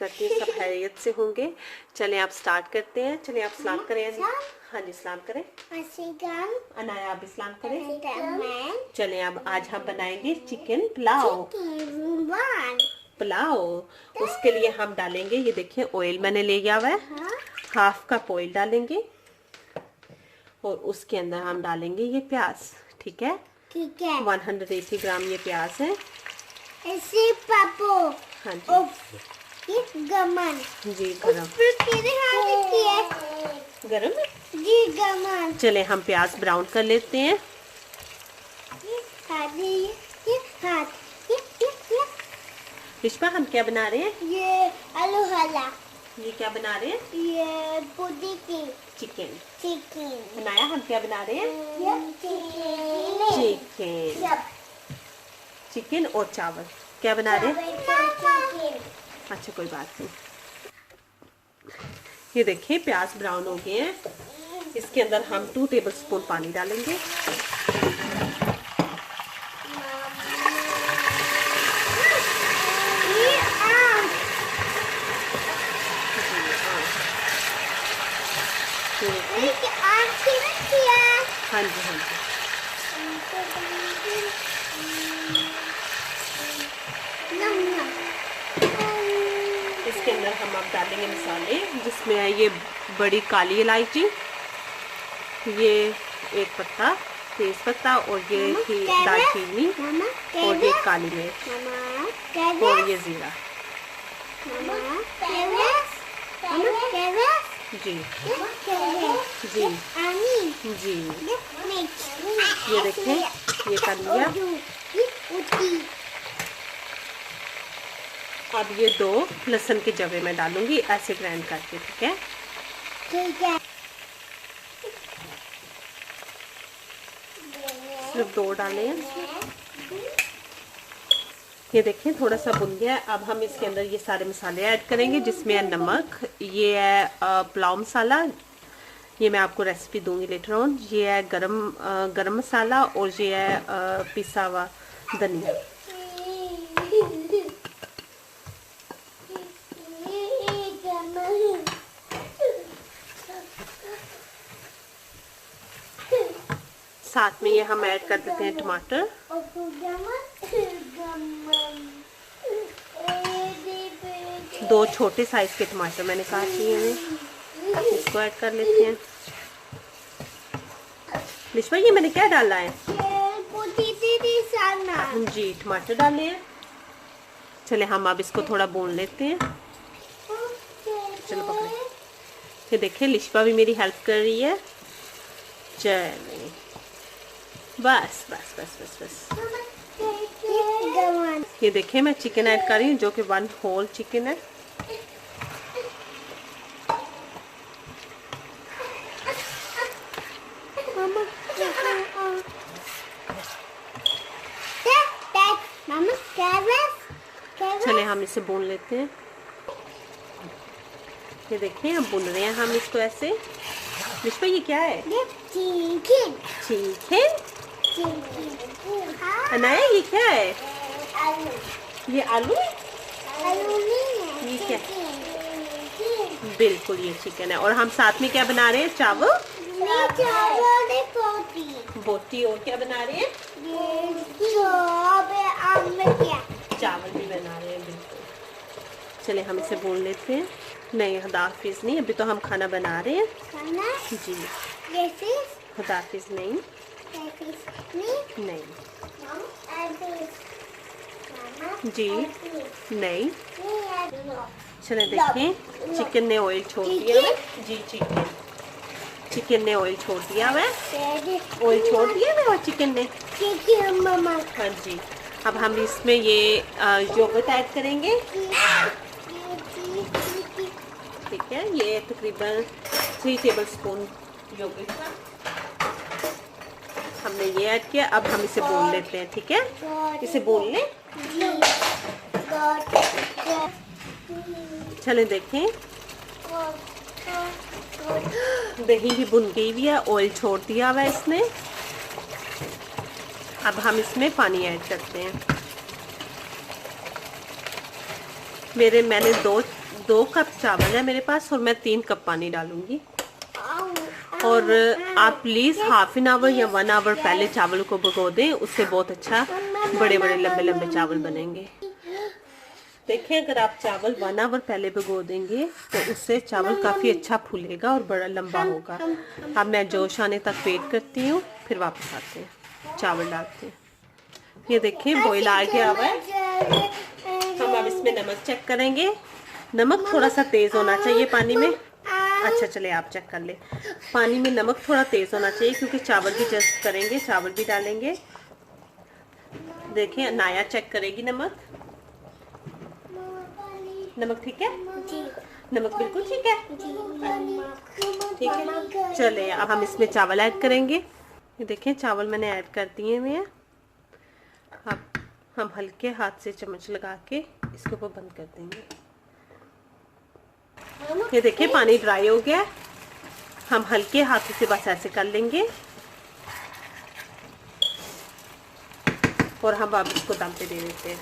करती हूँ सब खैरियत से होंगे। चलें आप स्टार्ट करते हैं। चलें आप सलाम करें। हाँ जी सलाम करें। अनाया आप भी सलाम करें। चलें अब आज हम बनाएंगे चिकन पुलाव। उसके लिए हम डालेंगे, ये देखिए ऑयल मैंने ले गया हुआ है, हाफ कप ऑयल डालेंगे और उसके अंदर हम डालेंगे ये प्याज। ठीक है 180 ग्राम ये प्याज है। ऐसे पापो हाँ जी ये गमन जी गरम गरम जी गमन। चले हम प्याज ब्राउन कर लेते हैं। रिश्मा हम क्या बना रहे हैं? ये आलू हला। ये क्या बना रहे हैं? ये पुदी की चिकन। चिकन बनाया हम क्या बना रहे हैं? चिकन चिकन और चावल। क्या बना रहे हैं? अच्छा कोई बात नहीं। ये देखिए प्याज ब्राउन हो गए हैं। इसके अंदर हम 2 टेबलस्पून पानी डालेंगे। हाँ जी हाँ जी इसके अंदर हम अब डालेंगे मसाले, जिसमें है ये बड़ी काली इलायची, ये एक पत्ता तेज पत्ता और ये थी दालचीनी और ये काली मिर्च और ये जीरा। जी जी जी ये देखें ये कर लिया। अब ये 2 लहसुन के जवे में डालूंगी ऐसे ग्राइंड करके। ठीक है सिर्फ 2 डाले हैं। ये देखें थोड़ा सा भुन गया। अब हम इसके अंदर ये सारे मसाले ऐड करेंगे, जिसमें है नमक, ये है पुलाव मसाला, ये मैं आपको रेसिपी दूंगी लेटर ऑन, ये है गरम मसाला और ये है पिसा हुआ धनिया। साथ में ये हम ऐड कर देते हैं टमाटर। दो छोटे साइज के टमाटर मैंने काट लिए हैं, इसको ऐड कर लेते हैं। लिश्मा ये मैंने क्या डाला है? जी टमाटर डाले हैं। चले हम अब इसको थोड़ा भून लेते हैं। चलो पकड़े। ये देखिए लिश्मा भी मेरी हेल्प कर रही है। चलिए बस बस बस बस बस ये देखिए मैं चिकन ऐड कर रही हूँ, जो कि 1 होल चिकन है। चले हम इसे भून लेते हैं। ये देखिए हम भून रहे हैं हम इसको ऐसे। विश्वा ये क्या है? चिकन। चिकन अनाया ये क्या है? आलू। ये आलू है? आलू नहीं है, ये क्या? बिल्कुल ये चिकन है। और हम साथ में क्या बना रहे हैं? चावल। बोटी। और क्या बना रहे हैं? चावल भी बना रहे हैं। बिल्कुल चले हम इसे भून लेते हैं। नहीं खुदाफिज नहीं, अभी तो हम खाना बना रहे हैं। जी खुदाफिज नहीं नहीं जी नहीं। चले देखें चिकन ने ऑयल छोड़ दिया है। जी चिकन ने ऑयल छोड़ दिया है। ऑयल छोड़ दिया है और चिकन ने। हाँ जी अब हम इसमें ये योगर्ट ऐड करेंगे। ठीक है ये तकरीबन 3 टेबलस्पून योगर्ट का हमने ये ऐड किया। अब हम इसे भून लेते हैं। ठीक है इसे भून लें। चले देखें दही भी भुन गई हुई है, ऑयल छोड़ दिया हुआ है इसने। अब हम इसमें पानी ऐड करते हैं। मैंने 2 कप चावल है मेरे पास और मैं 3 कप पानी डालूंगी। और आप प्लीज़ हाफ एन आवर या 1 आवर पहले चावल को भिगो दें, उससे बहुत अच्छा बड़े बड़े लंबे लंबे चावल बनेंगे। देखिए अगर आप चावल 1 आवर पहले भिगो देंगे तो उससे चावल काफ़ी अच्छा फूलेगा और बड़ा लंबा होगा। अब मैं जोश आने तक वेट करती हूँ, फिर वापस आते हैं, चावल डालते हैं। ये देखिए बॉईल आ गया हुआ है। हम अब इसमें नमक चेक करेंगे। नमक थोड़ा सा तेज़ होना चाहिए पानी में। अच्छा चले आप चेक कर ले। पानी में नमक थोड़ा तेज़ होना चाहिए क्योंकि चावल भी जस्ट करेंगे, चावल भी डालेंगे। देखिए नाया चेक करेगी नमक। नमक ठीक है? नमक बिल्कुल ठीक है। ठीक है, चले अब हम इसमें चावल ऐड करेंगे। ये देखिए चावल मैंने ऐड कर दिए हुए हैं। अब हम हल्के हाथ से चम्मच लगा के इसके ऊपर बंद कर देंगे। ये देखिए पानी ड्राई हो गया है। हम हल्के हाथों से बस ऐसे कर लेंगे और हम अब इसको दम पे दे देते हैं।